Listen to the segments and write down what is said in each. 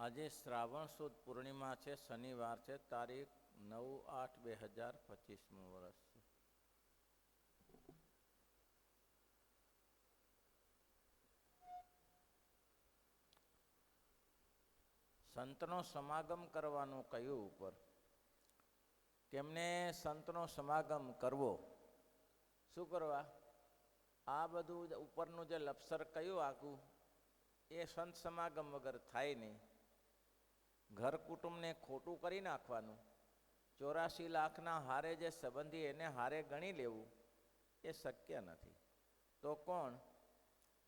આજે શ્રાવણ સુદ પૂર્ણિમા છે, શનિવાર છે, તારીખ 9/8/2025 વર્ષ છે. સંતનો સમાગમ કરવાનું કયું ઉપર? કેમને સંતનો સમાગમ કરવો? શું કરવા? આ બધું ઉપરનું જે લપસર કયું આખું એ સંત સમાગમ વગર થાય નહીં. ઘર કુટુંબને ખોટું કરી નાખવાનું, 84 લાખના હારે જે સંબંધી એને હારે ગણી લેવું એ શક્ય નથી. તો કોણ?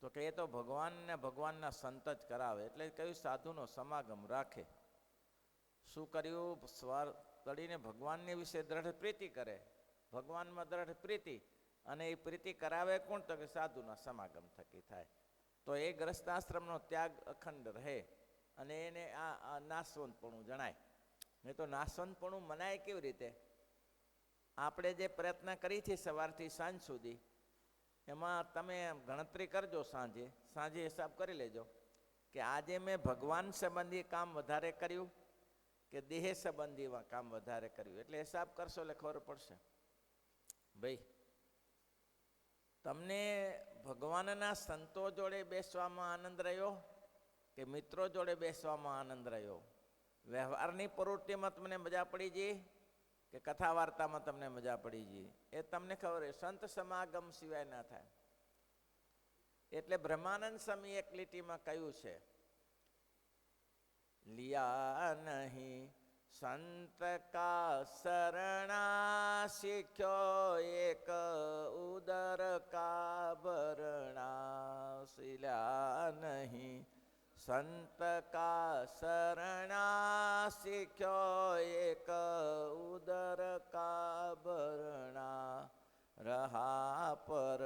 તો કે એ તો ભગવાનને ભગવાનના સંત જ કરાવે. એટલે કયું સાધુનો સમાગમ રાખે. શું કર્યું? સ્વાર તળીને ભગવાનને વિશે દ્રઢ પ્રીતિ કરે, ભગવાનમાં દ્રઢ પ્રીતિ, અને એ પ્રીતિ કરાવે કોણ? તો કે સાધુના સમાગમ થકી થાય. તો એ ગ્રસ્તાશ્રમનો ત્યાગ અખંડ રહે અને એને આ નાશવંતપણું જણાય. નહીં તો નાશવંતપણું મનાય કેવી રીતે? આપણે જે પ્રયત્ન કરી છે સવારથી સાંજ સુધી, એમાં તમે ગણતરી કરજો. સાંજે હિસાબ કરી લેજો કે આજે મેં ભગવાન સંબંધી કામ વધારે કર્યું કે દેહ સંબંધીમાં કામ વધારે કર્યું. એટલે હિસાબ કરશો એટલે ખબર પડશે. ભાઈ, તમને ભગવાનના સંતો જોડે બેસવામાં આનંદ રહ્યો કે મિત્રો જોડે બેસવામાં આનંદ રહ્યો? વ્યવહારની પ્રવૃત્તિમાં તમને મજા પડી ગઈ કે કથા વાર્તામાં તમને મજા પડી ગઈ? એ તમને ખબર છે. સંત સમાગમ સિવાય ના થાય. એટલે બ્રહ્માનંદ સ્વામી એક લીટીમાં કહ્યું છે, લિયા નહીં સંત કા શરણા, શીખ્યો એક ઉદર કા ભરણા. શિલ્યા નહીં સંત કા શરણા, શીખ્યો એક ઉદર કા ભરણા. रहा पर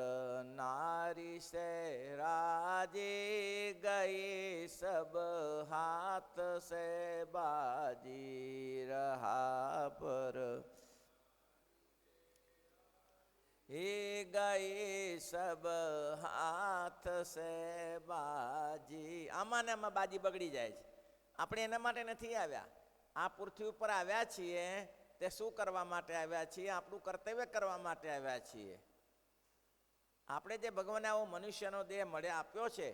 नारी से राजी, गई सब हाथ से बाजी. रहा पर गई सब हाथ से बाजी. આમાં ને આમાં બાજી બગડી જાય છે. આપણે એના માટે નથી આવ્યા. આ પૃથ્વી ઉપર આવ્યા છીએ તે શું કરવા માટે આવ્યા છીએ? આપણું કર્તવ્ય કરવા માટે આવ્યા છીએ. આપણે જે ભગવાને આવો મનુષ્યનો દેહ મળે આપ્યો છે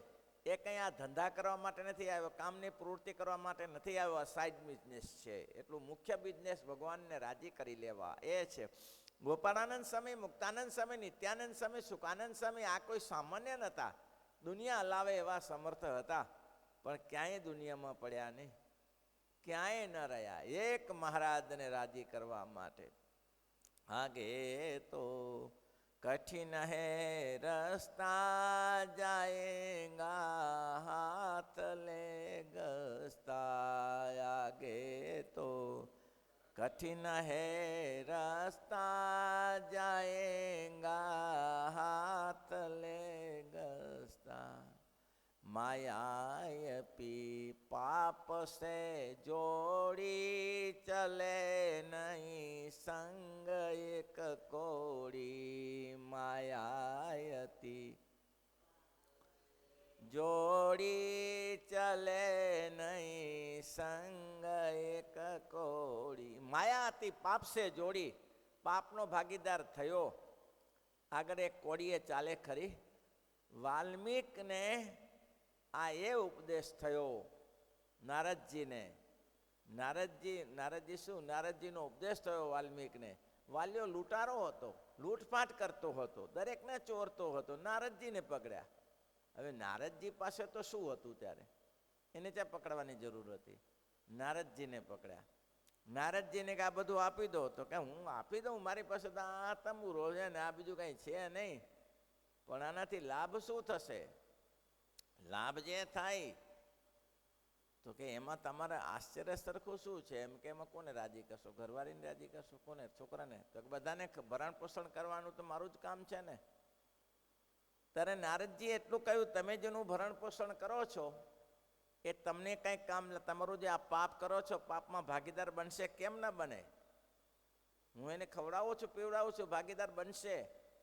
એ કંઈ આ ધંધા કરવા માટે નથી આવ્યો, કામની પ્રવૃત્તિ કરવા માટે નથી આવ્યો. આ સાઈડ બિઝનેસ છે. એટલું મુખ્ય બિઝનેસ ભગવાનને રાજી કરી લેવા એ છે. ગોપાળાનંદ સ્વામી, મુક્તાનંદ સ્વામી, નિત્યાનંદ સ્વામી, સુખાનંદ સ્વામી આ કોઈ સામાન્ય નહોતા. દુનિયા હલાવે એવા સમર્થ હતા, પણ ક્યાંય દુનિયામાં પડ્યા નહીં, ક્યાંય ન રહ્યા. એક મહારાજને રાજી કરવા માટે. આગે તો કઠિન હે રસ્તા, જાયેગા હાથ લે ગસ્તા. આગે તો કઠિન હે રસ્તા, જાયેગા હાથ લે ગસ્તા. मायापी पाप से जोड़ी, चले नहीं संग एक कोड़ी. मायाती जोड़ी, चले नहीं संग एक कोड़ी. માયાથી પાપ સે જોડી, પાપનો ભાગીદાર થયો. આગળ એક કોડીએ ચાલે ખરી? વાલ્મીકને આ એ ઉપદેશ થયો નારદજીને. નારદજી શું? નારદજીનો ઉપદેશ થયો વાલ્મીકને. વાલ્યો લૂંટારો હતો, લૂંટફાટ કરતો હતો, દરેકને ચોરતો હતો. નારદજીને પકડ્યા. હવે નારદજી પાસે તો શું હતું ત્યારે? એને ત્યાં પકડવાની જરૂર હતી. નારદજીને પકડ્યા. નારદજીને કે આ બધું આપી દો. તો કે હું આપી દઉં, મારી પાસે તો આ તંબુરો છે ને આ બીજું કંઈ છે નહીં. પણ આનાથી લાભ શું થશે? લાભ જે થાય તો કે એમાં તમારે આશ્ચર્ય સરખું શું છે? એમ કે એમાં કોને રાજી કરશો? ઘરવાળીને રાજી કરશો? કોને? છોકરાને? તો બધાને ભરણ પોષણ કરવાનું તો મારું જ કામ છે ને. ત્યારે નારદજી એટલું કહ્યું, તમે જેનું ભરણ પોષણ કરો છો એ તમને કંઈક કામ, તમારું જે આ પાપ કરો છો પાપમાં ભાગીદાર બનશે? કેમ ન બને? હું એને ખવડાવું છું, પીવડાવું છું, ભાગીદાર બનશે.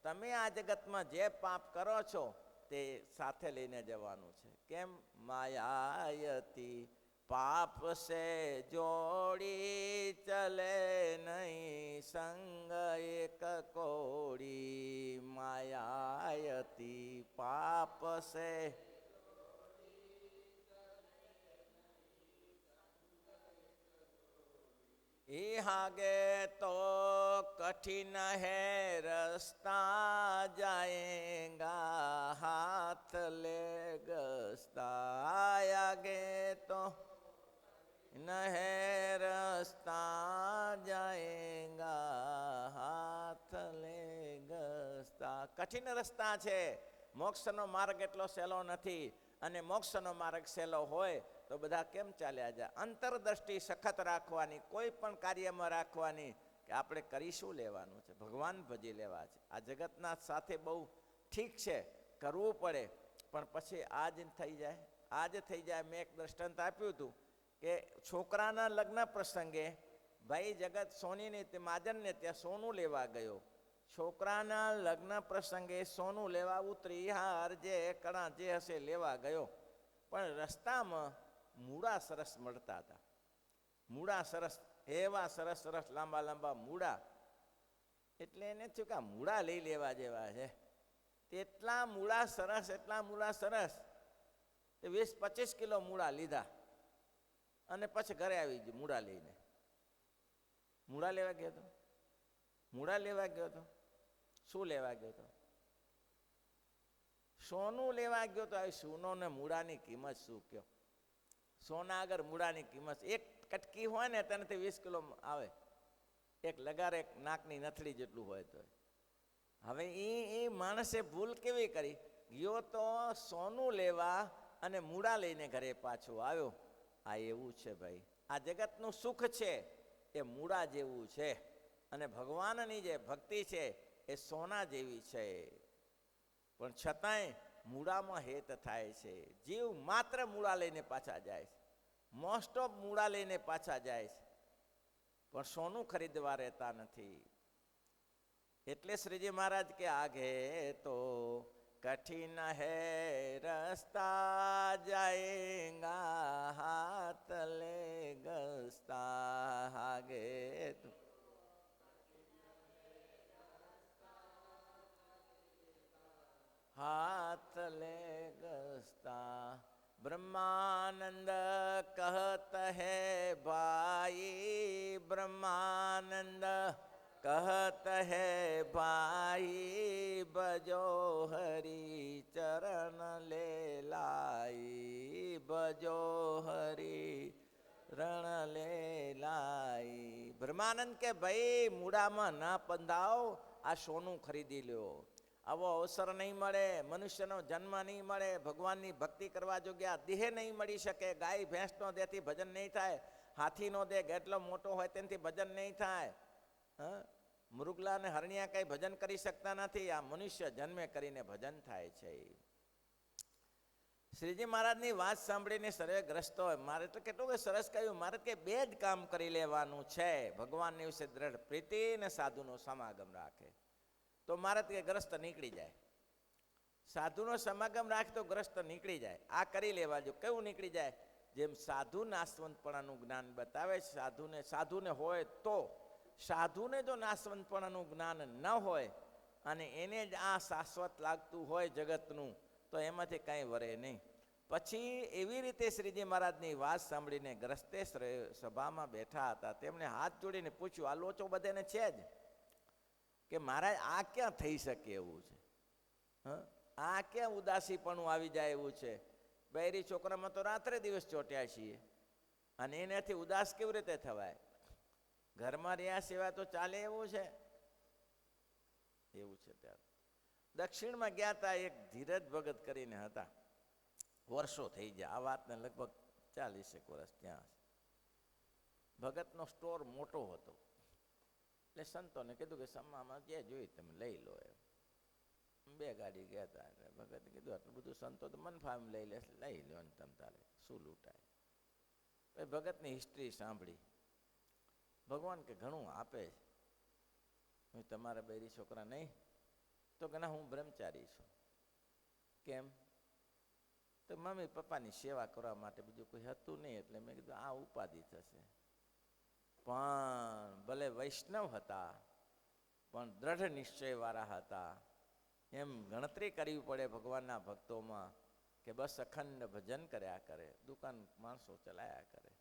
તમે આ જગતમાં જે પાપ કરો છો તે સાથે લઈને જવાનું છે. કેમ? માયાયતી પાપ સે જોડી ચલે નહીં સંગ એક કોડી માયાયતી પાપ સે હાગે તો કઠિન હે રસ્તા જાએગા હાથ લે ગસ્તા આગે તો ન હે રસ્તા જાએગા હાથ લે ગસ્તા. કઠિન રસ્તા છે, મોક્ષનો માર્ગ એટલો સહેલો નથી. અને મોક્ષનો માર્ગ સહેલો હોય તો બધા કેમ ચાલ્યા જાય? અંતરદ્રષ્ટિ સખત રાખવાની, કોઈ પણ કાર્યમાં રાખવાની કે આપણે કરી શું લેવાનું છે, ભગવાન ભજી લેવા છે. આ જગતના સાથે બહુ ઠીક છે, કરવું પડે, પણ પછી આજ થઈ જાય, આજ થઈ જાય. મેં એક દ્રષ્ટાંત આપ્યું હતું કે છોકરાના લગ્ન પ્રસંગે ભાઈ જગત સોનીને માજનને ત્યાં સોનું લેવા ગયો. છોકરાના લગ્ન પ્રસંગે સોનું લેવા ઉતરી, હાર જે કણા જે હશે લેવા ગયો, પણ રસ્તામાં મૂળા સરસ મળતા હતા. મૂળા સરસ, એવા સરસ સરસ લાંબા લાંબા મૂળા. એટલે એને થયું કે આ મૂળા લઈ લેવા જેવા છે. તેટલા મૂળા સરસ, એટલા મૂળા સરસ, 20-25 કિલો મૂળા લીધા અને પછી ઘરે આવી ગયું મૂળા લઈને. મૂળા લેવા ગયો હતો, મૂળા લેવા ગયો હતો. શું લેવા ગયો હતો? સોનું લેવા ગયો તો. સોનો ને મૂળાની કિંમત શું કયો? સોના આગળ મૂળાની કિંમત, એક કટકી હોય ને તેનાથી 20 કિલો આવે. એક લગાર, એક નાકની નથડી જેટલું હોય તો. હવે એ માણસે ભૂલ કેવી કરી? ગયો તો સોનું લેવા અને મૂળા લઈને ઘરે પાછો આવ્યો. આ એવું છે ભાઈ, આ જગતનું સુખ છે એ મૂળા જેવું છે, અને ભગવાનની જે ભક્તિ છે એ સોના જેવી છે. પણ છતાંય મૂળામાં હેત થાય છે. જીવ માત્ર મૂળા લઈને પાછા જાય છે, મોસ્ટ ઓફ મૂળા લઈને પાછા જાય છે, પણ સોનું ખરીદવા રહેતા નથી. એટલે શ્રીજી મહારાજ કે આગે તો કઠિન હે રસ્તા જાએગા હાથ લે ગસ્તા આગે તો हाथ ले गस्ता. ब्रह्मानंद कहत है भाई, ब्रह्मानंद कहत है भाई, बजो हरि चरण ले लाई, बजो हरि रण ले लाई. બ્રહ્માનંદ કે ભાઈ મૂળામાં ના બંધાવ, આ સોનું ખરીદી લ્યો. આવો અવસર નહીં મળે, મનુષ્યનો જન્મ નહીં મળે, ભગવાનની ભક્તિ કરવા જોગ્યા દેહ નહીં મળી શકે. ગાય ભેંસનો દેહથી ભજન નહીં થાય, હાથીનો દેહ કેટલો મોટો હોય તેનાથી ભજન નહીં થાય. મૃગલા અને હરણિયા કંઈ ભજન કરી શકતા નથી. આ મનુષ્ય જન્મે કરીને ભજન થાય છે. શ્રીજી મહારાજની વાત સાંભળીને સર્વે ગ્રસ્તો હોય. મારે તો કેટલું કે સરસ કહ્યું, મારે કે બે જ કામ કરી લેવાનું છે, ભગવાનની વિશે દ્રઢ પ્રીતિ અને સાધુનો સમાગમ રાખે તો મારે કે ગ્રસ્ત નીકળી જાય. સાધુનો સમાગમ રાખે તો ગ્રસ્ત નીકળી જાય. આ કરી લેવા જો. કેવું નીકળી જાય? જેમ સાધુ નાશવંતપણાનું જ્ઞાન બતાવે છે, સાધુને હોય તો, સાધુને જો નાશવંતપણાનું જ્ઞાન ન હોય અને એને જ આ શાશ્વત લાગતું હોય જગતનું, તો એમાંથી કાંઈ વરે નહીં. પછી એવી રીતે શ્રીજી મહારાજની વાત સાંભળીને ગ્રસ્તે સભામાં બેઠા હતા, તેમણે હાથ જોડીને પૂછ્યું, આ લોચો બધાને છે જ કે મહારાજ આ ક્યાં થઈ શકે એવું છે? આ ક્યાં ઉદાસીપણું આવી જાય એવું છે? બૈરી છોકરામાં તો રાત્રે દિવસ ચોટ્યા છીએ, અને એનાથી ઉદાસ કેવી રીતે થવાય? ઘરમાં રહ્યા સિવાય તો ચાલે એવું છે? એવું છે. ત્યારે દક્ષિણમાં ગયા હતા, એક ધીરજ ભગત કરીને હતા, વર્ષો થઈ ગયા આ વાતને, લગભગ 40 વર્ષ ત્યાં. ભગતનો સ્ટોર મોટો હતો, એટલે સંતોને કીધું કે સમામાં જે જોઈ તમે લઈ લો. એમ 2 ગાડી ગયા હતા, એટલે ભગતે કીધું આટલું બધું સંતો તો મન ફામ લઈ લે, લઈ લો ને તમ તારે શું લૂંટાય. પછી ભગતની હિસ્ટ્રી સાંભળી. ભગવાન કે ઘણું આપે છે, તમારા બૈરી છોકરા નહીં? તો કે ના, હું બ્રહ્મચારી છું. કેમ? તો મમ્મી પપ્પાની સેવા કરવા માટે બીજું કોઈ હતું નહીં, એટલે મેં કીધું આ ઉપાધિ થશે. પણ ભલે વૈષ્ણવ હતા પણ દ્રઢ નિશ્ચયવાળા હતા. એમ ગણતરી કરવી પડે ભગવાનના ભક્તોમાં કે બસ અખંડ ભજન કર્યા કરે, દુકાન માણસો ચલાયા કરે.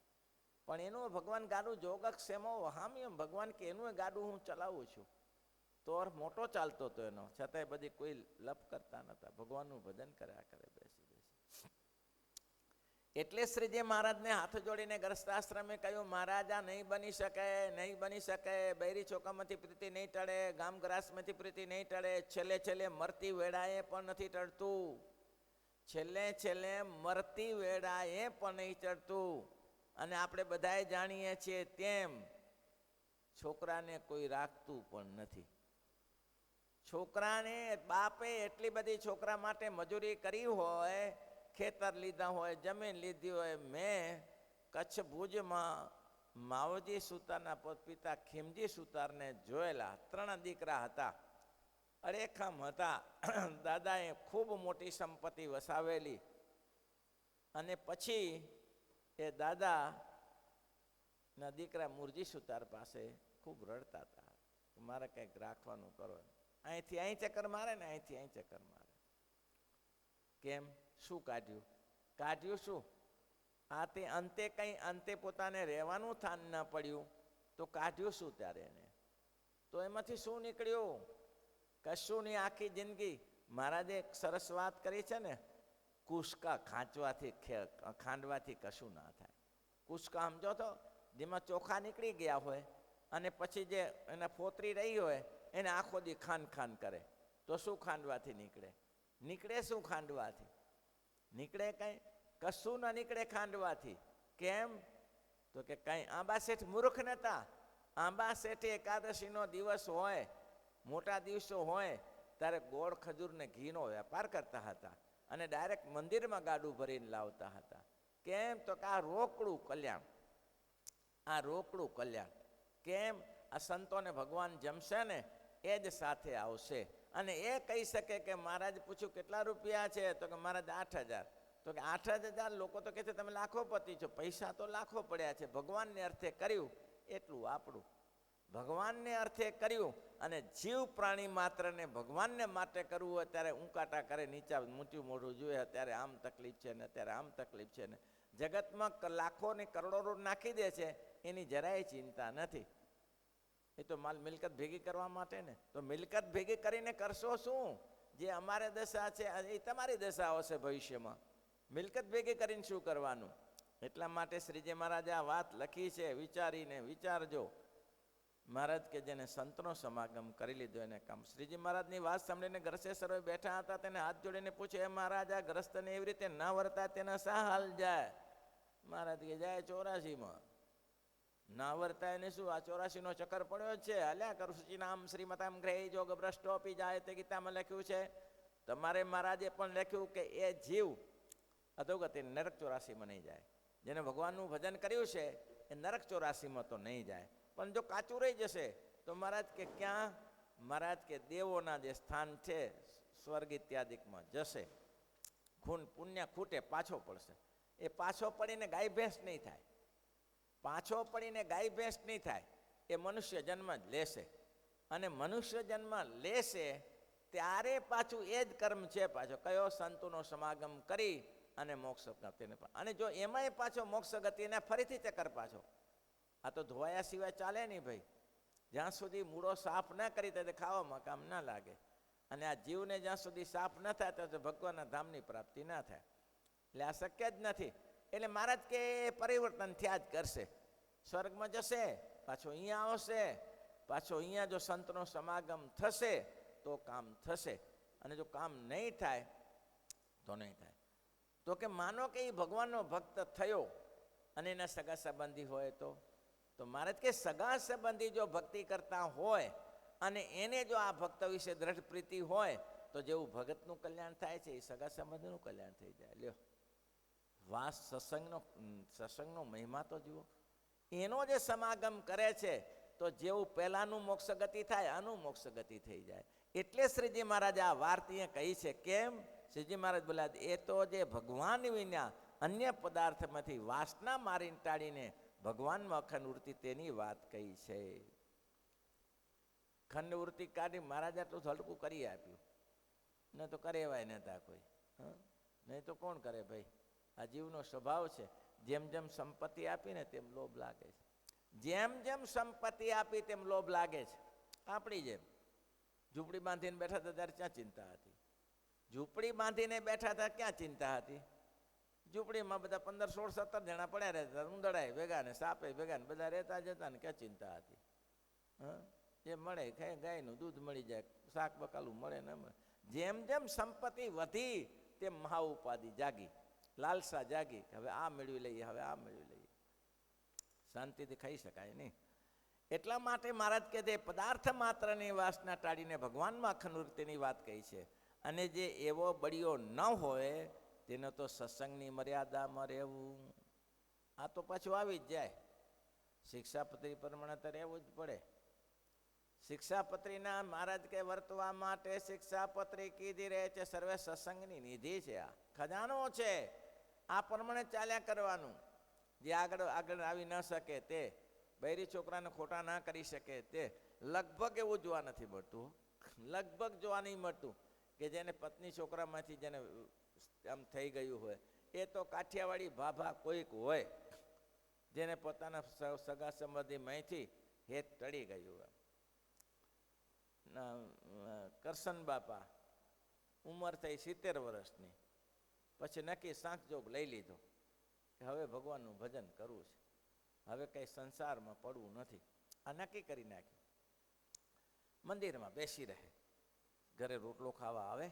પણ એનું ભગવાન ગાડું જોગક્ષેમો વહામી, એમ ભગવાન કે એનું ગાડું હું ચલાવું છું. તો મોટો ચાલતો હતો એનો, છતાંય બધી કોઈ લપ કરતા નતા, ભગવાનનું ભજન કર્યા કરે બેસી બેસી. એટલે શ્રીજી મહારાજને હાથ જોડીને ગ્રસ્તાશ્રમે કહ્યું, મહારાજા નહીં બની શકે, નહીં બની શકે. બૈરી ચોકામાંથી પ્રીતિ નહીં ટળે, ગામ ગ્રાસમાંથી પ્રીતિ નહીં ટળે, છેલ્લે છેલ્લે મરતી વેળાએ પણ નથી ટળતું. છેલ્લે છેલ્લે મરતી વેળાએ પણ નહીં ટળતું. અને આપણે બધાએ જાણીએ છીએ તેમ છોકરાને કોઈ રાખતું પણ નથી. છોકરાને બાપે એટલી બધી છોકરા માટે મજૂરી કરી હોય, ખેતર લીધા હોય, જમીન લીધી હોય. મેં કચ્છ ભુજમાં માવજી સુતારના પિતા ખીમજી સુતારને જોયેલા. 3 દીકરા હતા, અરેખમ હતા. દાદાએ ખૂબ મોટી સંપત્તિ વસાવેલી. અને પછી એ દાદાના દીકરા મુરજી સુતાર પાસે ખૂબ રડતા હતા, મારે કંઈક રાખવાનું કરો. અહીંથી અહીં ચક્કર મારે ને અહીંથી અહીં ચક્કર મારે. કેમ? શું કાઢ્યું? કાઢ્યું શું? આ તે અંતે કંઈ અંતે પોતાને રહેવાનું થાન ન પડ્યું તો કાઢ્યું શું ત્યારે એને? તો એમાંથી શું નીકળ્યું? કશું નહીં. આખી જિંદગી મહારાજે એક સરસ વાત કરી છે ને, કુસકા ખાંડવાથી કશું ના થાય. કુસકા સમજો તો, જેમાં ચોખા નીકળી ગયા હોય અને પછી જે એના ફોતરી રહી હોય એને આખો દી ખાંડ કરે, તો શું ખાંડવાથી નીકળે? નીકળે શું ખાંડવાથી? નીકળે કંઈ? કશું ના નીકળે ખાંડવાથી. કેમ? તો કે કંઈ આંબા શેઠ મૂર્ખ નતા. આંબા શેઠે એકાદશીનો દિવસ હોય, મોટા દિવસો હોય ત્યારે ગોળ ખજૂરને ઘીનો વેપાર કરતા હતા અને ડાયરેક્ટ મંદિરમાં ગાડું ભરીને લાવતા હતા. કેમ? તો કે આ રોકડું કલ્યાણ, આ રોકડું કલ્યાણ. કેમ? આ સંતોને ભગવાન જમશે ને એ જ સાથે આવશે. અને એ કહી શકે કે મહારાજ પૂછ્યું કેટલા રૂપિયા છે? તો કે મહારાજ 8,000. તો કે 8,000? લોકો તો કહે છે તમે લાખોપતિ છો. પૈસા તો લાખો પડ્યા છે, ભગવાનને અર્થે કર્યું એટલું આપણું. ભગવાનને અર્થે કર્યું. અને જીવ પ્રાણી માત્રને ભગવાનને માટે કરવું હોય ત્યારે ઊંકાટા કરે, નીચા ઊંચું મોઢું જોઈએ, ત્યારે આમ તકલીફ છે ને ત્યારે આમ તકલીફ છે ને. જગતમાં લાખો ને કરોડો નાખી દે છે, એની જરાય ચિંતા નથી. એ તો માલ મિલકત ભેગી કરવા માટે ને. તો મિલકત ભેગી કરીને કરશો શું? જે અમારે દશા છે એ તમારી દશા આવશે ભવિષ્યમાં. મિલકત ભેગી કરીને શું કરવાનું? એટલા માટે શ્રીજી મહારાજે આ વાત લખી છે, વિચારીને વિચારજો. મહારાજ કે જેને સંતનો સમાગમ કરી લીધો એને કામ. શ્રીજી મહારાજની વાત સાંભળીને ગ્રસેસરો બેઠા હતા, તેને હાથ જોડીને પૂછે, એ મહારાજ આ ગ્રસ્તને એવી રીતે ના વર્તા તેના શા હાલ જાય? મહારાજ કે જાય 84માં. ના વર્તાય ને શું? આ 84નો ચક્કર પડ્યો છે, હાલ્યા કરું. સૂચિનામ શ્રીમતામ ગ્રહે જોગ ભ્રષ્ટોપી જાય તે ગીતામાં લખ્યું છે. તમારે મહારાજે પણ લખ્યું કે એ જીવ અધોગતિ નરક 84માં નહીં જાય. જેને ભગવાનનું ભજન કર્યું છે એ નરક 84માં તો નહીં જાય. પણ જો કાચું રહી જશે તો મહારાજ કે ક્યાં? મહારાજ કે દેવોના જે સ્થાન છે સ્વર્ગ ઇત્યાદિકમાં જશે. પુણ્ય ખૂટે, પાછો પડશે. એ પાછો પડીને ગાય ભેંસ નહીં થાય. પાછો પડીને ગાય ભેંસ નહીં થાય. એ મનુષ્ય જન્મ જ લેશે. અને મનુષ્ય જન્મ લેશે ત્યારે પાછું એ જ કર્મ છે પાછો કયો? સંતોનો સમાગમ કરી અને મોક્ષ ગતિને. અને જો એમાંય પાછો મોક્ષ ગતિને ફરીથી ચક્કર પાછો. આ તો ધોવાયા સિવાય ચાલે નહીં ભાઈ. જ્યાં સુધી મૂળો સાફ ન કરી તો ખાવામાં કામ ના લાગે. અને આ જીવને જ્યાં સુધી સાફ ન થાય તો ભગવાનના ધામની પ્રાપ્તિ ના થાય. એટલે આ શક્ય જ નથી. એટલે મહારાજ કે પરિવર્તન થયા જ કરશે. સ્વર્ગમાં જશે, પાછો અહીંયા આવશે, પાછો અહીંયા જો સંતનો સમાગમ થશે તો કામ થશે. અને જો કામ નહીં થાય તો નહીં થાય. તો કે માનો કે એ ભગવાનનો ભક્ત થયો અને એના સગા સંબંધી હોય તો મહારાજ કે સગા સંબંધી જો ભક્તિ કરતા હોય અને એને જો આ ભક્ત વિશે દ્રઢ પ્રીતિ હોય તો જેવું ભગતનું કલ્યાણ થાય છે એ સગા સંબંધીનું કલ્યાણ થઈ જાય. લ્યો વાસ સત્સંગનો મહિમા તો જુઓ. એનો જે સમાગમ કરે છે તો જેવું પહેલાનું મોક્ષ ગતિ થાય આનું મોક્ષ ગતિ થઈ જાય. એટલે શ્રીજી મહારાજે આ વાર્તા કહી છે. કેમ? શ્રીજી મહારાજ બોલ્યા એ તો જે ભગવાન વિના અન્ય પદાર્થમાંથી વાસના મારીને ટાળીને ભગવાનમાં અખંડ વૃત્તિ તેની વાત કહી છે. ખંડ વૃત્તિ કાઢી મહારાજ આટલું હલકું કરી આપ્યું, ન તો કરેવાય નતા કોઈ. નહીં તો કોણ કરે ભાઈ? આ જીવનો સ્વભાવ છે. જેમ જેમ સંપત્તિ આપીને તેમ લોભ લાગે છે. જેમ જેમ સંપત્તિ આપી તેમ લોભ લાગે છે. આપણી જેમ ઝૂંપડી બાંધીને બેઠા હતા ત્યારે ક્યાં ચિંતા હતી? ઝૂંપડી બાંધીને બેઠા હતા ક્યાં ચિંતા હતી? ઝૂંપડીમાં બધા 15, 16, 17 જણા પડ્યા રહેતા, ઉંદડાય ભેગા ને સાપે ભેગા ને બધા રહેતા જતા ને ક્યાં ચિંતા હતી? જે મળે ખાય, ગાયનું દૂધ મળી જાય, શાક બકાલું મળે ન મળે. જેમ જેમ સંપત્તિ વધી તેમ મહા ઉપાધિ જાગી, લાલસા જાગી. હવે આ મેળવી લઈએ, હવે આ મેળવી લઈએ. શાંતિથી ખાઈ શકાય નહીં. એટલા માટે મહારાજ કહે છે પદાર્થ માત્રની વાસના ટાળીને ભગવાનમાં અખંડ વૃત્તિની વાત કહી છે. અને જે એવો બળિયો ન હોય તેનો તો સત્સંગની મર્યાદામાં રહેવું. આ તો પાછું આવી જ જાય. શિક્ષાપત્રી પ્રમાણે તો રહેવું જ પડે. શિક્ષાપત્રીના મહારાજ કે વર્તવા માટે શિક્ષાપત્રી કીધી રહે છે. સર્વે સત્સંગની નિધિ છે, આ ખજાનો છે. આ પ્રમાણે ચાલ્યા કરવાનું. જે આગળ આવી ન શકે તે, બૈરી છોકરાને ખોટા ના કરી શકે તે, લગભગ એવું જોવા નથી મળતું. લગભગ જોવા નહીં મળતું કે જેને પત્ની છોકરામાંથી જેને આમ થઈ ગયું હોય. એ તો કાઠિયાવાડી ભાભા કોઈક હોય જેને પોતાના સગા સંબંધી મહીથી હેત ટળી ગયું હોય. કરશન બાપા ઉંમર થઈ 70 વર્ષની, પછી નક્કી સાંખજોગ લઈ લીધો કે હવે ભગવાનનું ભજન કરવું છે, હવે કંઈ સંસારમાં પડવું નથી. આ નક્કી કરી નાખ્યું. મંદિરમાં બેસી રહે, ઘરે રોટલો ખાવા આવે,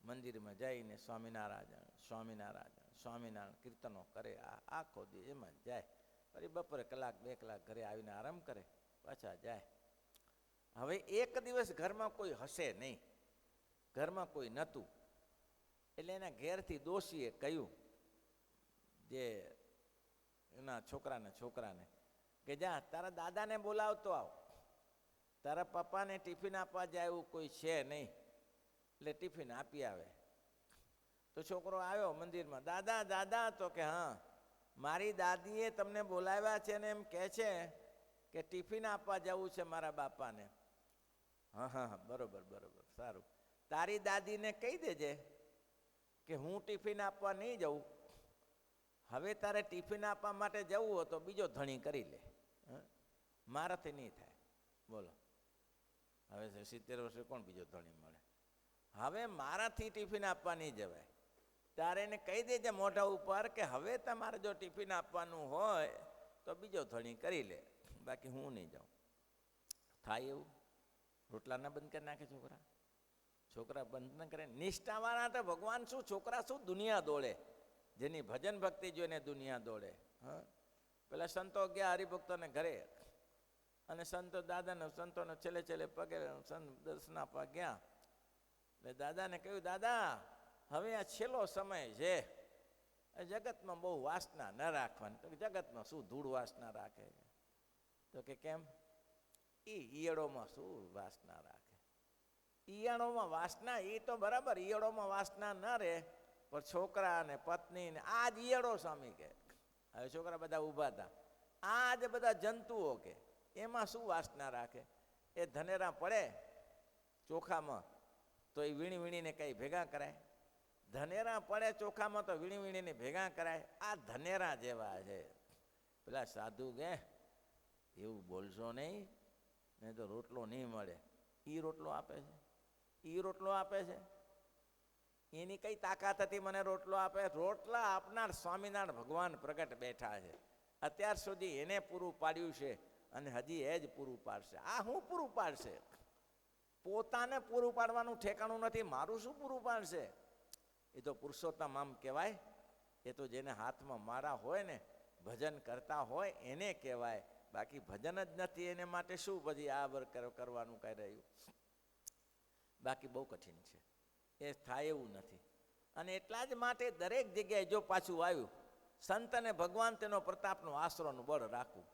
મંદિરમાં જઈને સ્વામિનારાયણ સ્વામિનારાયણ સ્વામિનારાયણ કીર્તનો કરે. આ આખો દી એમાં જાય. ફરી બપોરે 1 2 કલાક ઘરે આવીને આરામ કરે, પાછા જાય. હવે એક દિવસ ઘરમાં કોઈ હશે નહીં, ઘરમાં કોઈ નહોતું. એટલે એના ઘેરથી દોશીએ કહ્યું જે એના છોકરાને કે જા તારા દાદાને બોલાવતો આવ, તારા પપ્પાને ટિફિન આપવા જાય એવું કોઈ છે નહીં, એટલે ટિફિન આપી આવે. તો છોકરો આવ્યો મંદિરમાં, દાદા દાદા, તો કે હા મારી દાદીએ તમને બોલાવ્યા છે ને એમ કહે છે કે ટિફિન આપવા જવું છે મારા બાપાને. હા હા હા બરોબર બરોબર, સારું. તારી દાદીને કહી દેજે કે હું ટિફિન આપવા નહીં જાઉં. હવે તારે ટિફિન આપવા માટે જવું હોય તો બીજો ધણી કરી લે, મારાથી નહીં થાય. બોલો, હવે 70 વર્ષે કોણ બીજો ધણી મળે? હવે મારાથી ટિફિન આપવા નહીં જવાય. તારે એને કહી દેજે મોઢા ઉપર કે હવે તમારે જો ટિફિન આપવાનું હોય તો બીજો ધણી કરી લે, બાકી હું નહીં જાઉં. થાય એવું? રોટલા ના બંધ કરી નાખે છોકરા? છોકરા બંધ ન કરે. નિષ્ઠાવાળા તો ભગવાન શું, છોકરા શું, દુનિયા દોડે. જેની ભજન ભક્તિ જોઈને દુનિયા દોડે. હા, પેલા સંતો ગયા હરિભક્તોને ઘરે, અને સંતો સંતોને છેલ્લે પગે દર્શન આપવા ગયા. એટલે દાદાને કહ્યું, દાદા હવે આ છેલ્લો સમય છે, જગતમાં બહુ વાસના ન રાખવાની. તો જગતમાં શું ધૂળ વાસના રાખે? તો કે કેમ? ઈયળોમાં શું વાસના રાખે? ઈયળોમાં વાસના, એ તો બરાબર, ઈયળોમાં વાસના ન રહે, પણ છોકરા ને પત્ની ને આ જ ઈયળો સ્વામી કે. હવે છોકરા બધા ઊભા હતા. આ જ બધા જંતુઓ કે એમાં શું વાસના રાખે? એ ધનેરા પડે ચોખામાં તો એ વીણી વીણીને કંઈ ભેગા કરાય? ધનેરા પડે ચોખામાં તો વીણી વીણીને ભેગા કરાય? આ ધનેરા જેવા છે. પેલા સાધુ કે એવું બોલશો નહીં, નહીં તો રોટલો નહીં મળે. ઈ રોટલો આપે છે, ઈ રોટલો આપે છે. એની કઈ તાકાત હતી મને રોટલો આપે? રોટલા આપનાર સ્વામિનારાયણ ભગવાન પ્રગટ બેઠા છે. અત્યાર સુધી એને પૂરું પાડ્યું છે અને હજી એ જ પૂરું પાડશે. આ શું પૂરું પાડશે? પોતાને પૂરું પાડવાનું ઠેકાણું નથી, મારું શું પૂરું પાડશે? એ તો પુરુષોત્તમ આમ કહેવાય. એ તો જેને હાથમાં મારા હોય ને, ભજન કરતા હોય એને કહેવાય. બાકી ભજન જ નથી એને માટે શું પછી આ કરવાનું કઈ રહ્યું? બાકી બહુ કઠિન છે, એ થાય એવું નથી. અને એટલા જ માટે દરેક જગ્યાએ જો પાછું આવ્યું સંત અને ભગવાન તેનો પ્રતાપનો આશરોનું બળ રાખવું.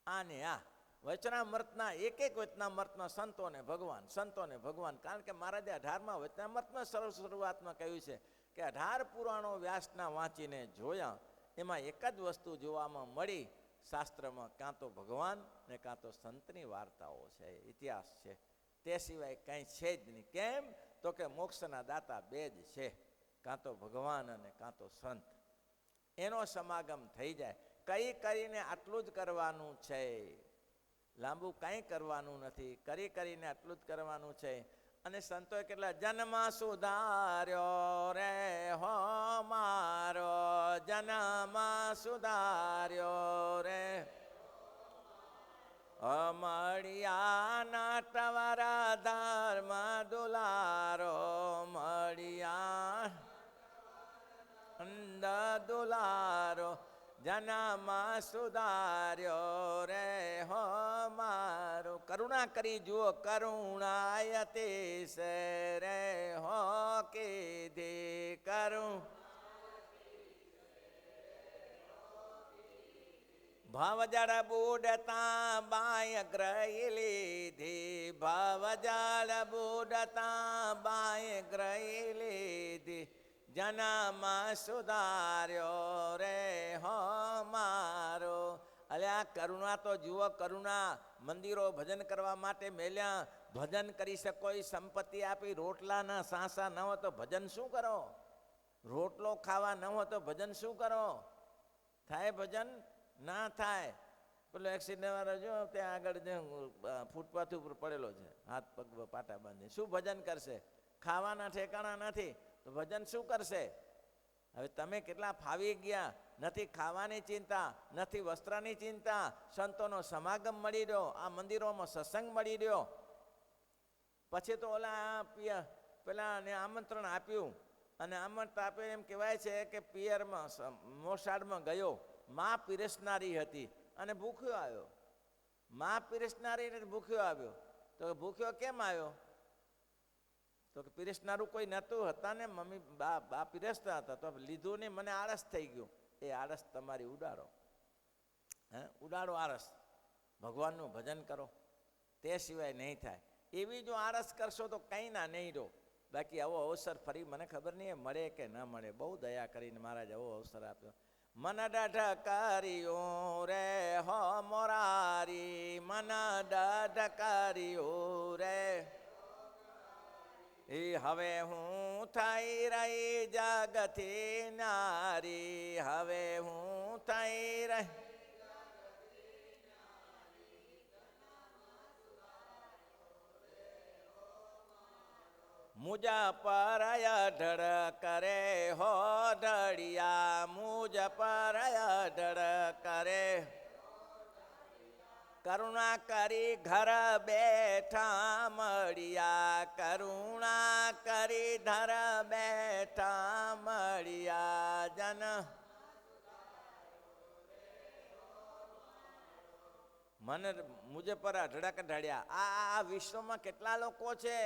આ ને આ વચનામૃતના એક વચનામૃતમાં સંતોને ભગવાન, કારણ કે મહારાજે 18મા વચનામૃતમાં શરૂઆતમાં કહ્યું છે કે 18 પુરાણો વ્યાસના વાંચીને જોયા, એમાં એક જ વસ્તુ જોવામાં મળી શાસ્ત્રમાં, કાં તો ભગવાન ને કાં તો સંતની વાર્તાઓ છે, ઇતિહાસ છે, તે સિવાય કંઈ છે જ નહીં. કેમ? તો કે મોક્ષના દાતા બે જ છે, કાં તો ભગવાન અને કાં તો સંત. એનો સમાગમ થઈ જાય. કઈ કરીને આટલું જ કરવાનું છે, લાંબુ કંઈ કરવાનું નથી, કરીને આટલું જ કરવાનું છે. અને સંતોએ કેટલા જન્મ સુધાર્યો રે હો મારો, જન્મ સુધાર્યો રે મળિયા નાટવરા ધર્મ દુલારો, મળિયા દુલારો, જન્મ સુધાર્યો રે હો મારો. કરુણા કરી જુઓ, કરુણાયતે સે રે હો કીધી કરું. ભવજળ બુડતા બાય ગ્રહી લીધી, ભવજળ બુડતા બાય ગ્રહી લીધી, જન્મ સુધાર્યો રે હો મારો. અલ્યા કરુણા તો જુઓ, કરુણા. મંદિરો ભજન કરવા માટે મેલ્યા, ભજન કરી શકો એ સંપત્તિ આપી, રોટલાના સાસા ન હોય તો ભજન શું કરો? રોટલો ખાવા ન હોય તો ભજન શું કરો? થાય ભજન? ના થાય. પેલો એક્સિડન્ટ વાળો જો ત્યાં આગળ ફૂટપાથ ઉપર પડેલો છે, હાથ પગ પાટા બાંધી, શું ભજન કરશે? ખાવાના ઠેકાણા નથી તો ભજન શું કરશે? હવે તમે કેટલા ફાવી ગયા, નથી ખાવાની ચિંતા, નથી વસ્ત્રની ચિંતા, સંતોનો સમાગમ મળી રહ્યો, આ મંદિરોમાં સત્સંગ મળી રહ્યો. પછી તો ઓલા પેલાને આમંત્રણ આપ્યું, અને આમંત્રણ આપ્યું એમ કહેવાય છે કે પિયરમાં મોસાળમાં ગયો, માં પીરસનારી હતી અને ભૂખ્યો આવ્યો. માં પીરસનારી ભૂખ્યો આવ્યો. તો ભૂખ્યો કેમ આવ્યો? તો કે પીરસનારું કોઈ નહોતું, હતા ને મમ્મી બા પીરસતા હતા, તો લીધું નહીં, મને આળસ થઈ ગયું. એ આળસ તમારી ઉડાડો, ઉડાડો આળસ, ભગવાનનું ભજન કરો, તે સિવાય નહીં થાય. એવી જો આળસ કરશો તો કંઈ ના નહીં રહો. બાકી આવો અવસર ફરી મને ખબર નહીં મળે કે ન મળે. બહુ દયા કરીને મહારાજ આવો અવસર આપ્યો. મન દઢ કર્યું રે હો મોરારી, મન દઢ કર્યું રે, એ હવે હું થઈ રહી જગથી નારી, હવે હું થઈ રહી. મુજ પર અઢળ કરે હો ઢળિયા, મુજ પર અઢળ કરે, કરુણા કરી ઘર બેઠા મળ્યા, કરુણા કરી ધર બેઠા મળ્યા, જન મને મુજે પર અઢળક ઢળ્યા. આ વિશ્વમાં કેટલા લોકો છે?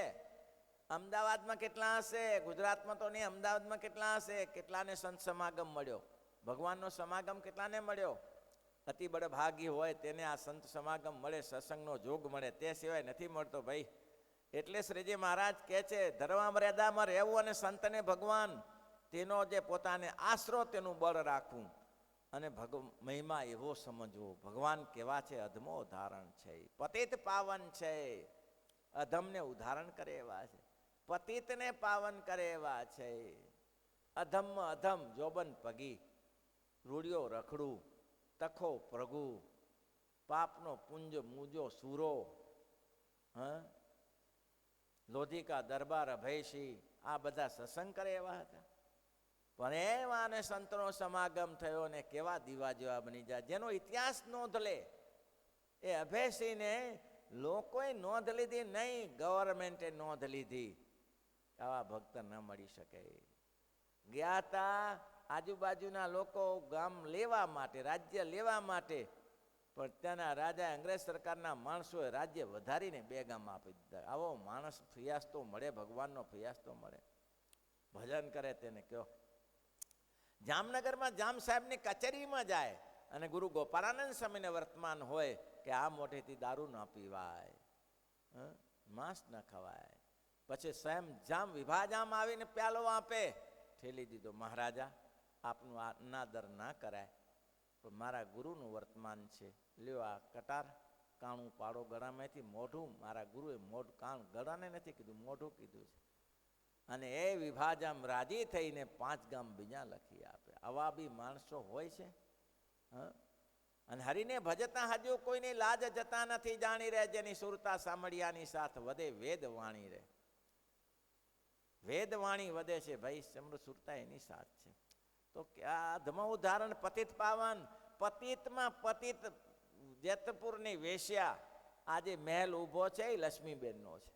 અમદાવાદમાં કેટલા હશે? ગુજરાતમાં તો નહીં, અમદાવાદમાં કેટલા હશે? કેટલાને સંત સમાગમ મળ્યો? ભગવાનનો સમાગમ કેટલાને મળ્યો? અતિ બળભાગી હોય તેને આ સંત સમાગમ મળે, સત્સંગનો જોગ મળે, તે સિવાય નથી મળતો ભાઈ. એટલે શ્રીજી મહારાજ કહે છે, ધર્મ મર્યાદામાં રહેવું અને સંતને ભગવાન, તેનો જે પોતાને આશરો, તેનું બળ રાખવું અને મહિમા એવો સમજવો. ભગવાન કેવા છે? અધમો ઉદાહરણ છે, પતિત પાવન છે, અધમને ઉદાહરણ કરે એવા છે, પતિતને પાવન કરે એવા છે. અધમ અધમ જોબન પગી, રૂડિયો રખડું, તખો પ્રગુ, પાપનો પુંજ મૂજો સૂરો, લોધિકા દરબાર અભયસિંહ, આ બધા સત્સંગ કરે એવા હતા. પણ એવાને સંતનો સમાગમ થયો ને કેવા દીવા જેવા બની જાય. જેનો ઇતિહાસ નોંધ લે, એ અભયસિંહને લોકોએ નોંધ લીધી નહીં, ગવર્મેન્ટે નોંધ લીધી. આવા ભક્ત ન મળી શકે. ગયા હતા આજુબાજુના લોકો ગામ લેવા માટે, રાજ્ય લેવા માટે, પણ ત્યાંના રાજા, અંગ્રેજ સરકારના માણસોએ રાજ્ય વધારીને 2 ગામ આપી દીધા. આવો માણસ ફરિયાસ તો મળે, ભગવાનનો ફરિયાસ તો મળે. ભજન કરે તેને કયો. જામનગરમાં જામ સાહેબની કચેરીમાં જાય અને ગુરુ ગોપાળાનંદ સ્વામીને વર્તમાન હોય કે આ મોઢેથી દારૂ ન પીવાય, માંસ ન ખવાય. પછી સ્વયં જામ વિભાજામ આવીને પ્યાલો આપે, ઠેલી દીધો, મહારાજા આપનું આ અનાદર ના કરાય, પણ મારા ગુરુનું વર્તમાન છે, લ્યો આ કટાર, કાણું પાડો ગળામાંથી. મોઢું મારા ગુરુએ મોઢું, કાણ ગળાને નથી કીધું, મોઢું કીધું છે. અને એ વિભાજામ રાજી થઈને 5 ગામ બીજા લખી આપે. આવા બી માણસો હોય છે. અને હરિને ભજતા હજુ કોઈની લાજ જતા નથી જાણી રહે, જેની સુરતા સાંભળ્યાની સાથ વધે વેદ વાણી રે. વેદ વાણી વધે છે ભાઈ, સમૃદ્ધ સુરતા એની સાથ છે. તો આ ધમ ઉદાહરણ પતિત પાવન, પતિતમાં પતિત જેતપુરની વેશ્યા, આજે મહેલ ઊભો છે એ લક્ષ્મીબેનનો છે.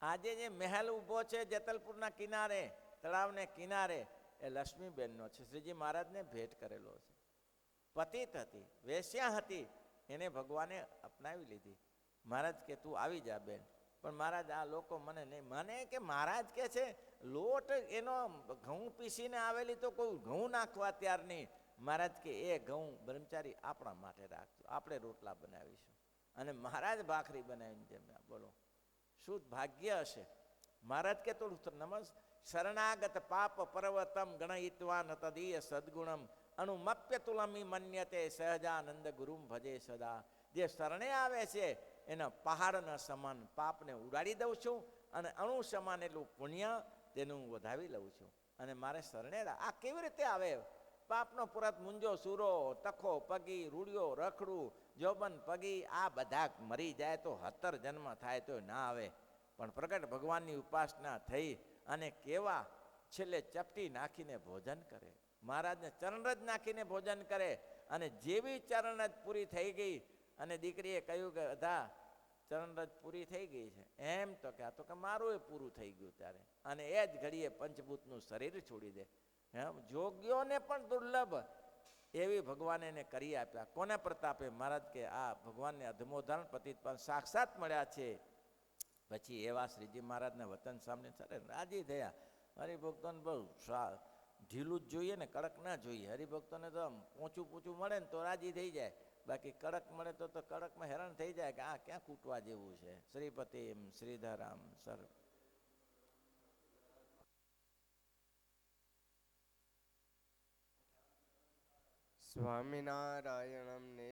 આજે જે મહેલ ઊભો છે જેતલપુરના કિનારે, તળાવને કિનારે, એ લક્ષ્મીબેનનો છે. શ્રીજી મહારાજને ભેટ કરેલો છે. પતિત હતી, વેશ્યા હતી, એને ભગવાને અપનાવી લીધી. મહારાજ કે તું આવી જા બેન. પણ મહારાજ આ લોકો મને નહીં માને, કે મહારાજ કે છે લોટ એનો ઘઉં પીસીને આવેલી તો કોઈ ઘઉં નાખવા તૈયાર નહીં. મહારાજ કે એ ઘઉં બ્રહ્મચારી આપણા માટે રાખજો, આપણે રોટલા બનાવીશું. અને મહારાજ ભાખરી બનાવીને જમ્યા. બોલો શું ભાગ્ય હશે. મહારાજ કે થોડું નમસ શરણાગત પાપ પર્વતમ ગણયિત્વાન તદીય સદગુણમ અણુમપ્ય તુલમી મન્યતે સહજાનંદ ગુરુમ ભજે સદા. જે શરણે આવે છે એના પહાડના સમાન પાપને ઉડાડી દઉં છું, અને અણુ સમાન એટલું પુણ્ય તેનું વધાવી લઉં છું. અને મારે શરણે આ કેવી રીતે આવે? પાપનો પુરત મુંજો સૂરો, તખો પગી, રૂડિયો રખડું, જોબન પગી, આ બધા મરી જાય તો 17 જન્મ થાય તો ના આવે. પણ પ્રગટ ભગવાનની ઉપાસના થઈ અને કેવા છેલ્લે ચપટી નાખીને ભોજન કરે, મહારાજને ચરણરજ નાખીને ભોજન કરે. અને જેવી ચરણરજ પૂરી થઈ ગઈ અને દીકરીએ કહ્યું કે અધા ચરણરજ પૂરી થઈ ગઈ છે, એમ તો કે આ તો કે મારું એ પૂરું થઈ ગયું ત્યારે. અને એ જ ઘડીએ પંચભૂતનું શરીર છોડી દે. જોગ્યોને પણ દુર્લભ એવી ભગવાન એને કરી આપ્યા. કોને પ્રતાપે? મહારાજ કે આ ભગવાનને અધમોદાહરણ પતિત પણ સાક્ષાત મળ્યા છે. પછી એવા શ્રીજી મહારાજના વતન સામે રાજી થયા. હરિભક્તોને બહુ ઢીલું જ જોઈએ ને, કડક ના જોઈએ. હરિભક્તોને તો પોચું પૂચું મળે ને તો રાજી થઈ જાય, બાકી કડક મળે તો કડકમાં હેરાન થઈ જાય કે આ ક્યાં કૂટવા જેવું છે. શ્રીપતિ શ્રીધરામ સર. સ્વામિનારાયણમ.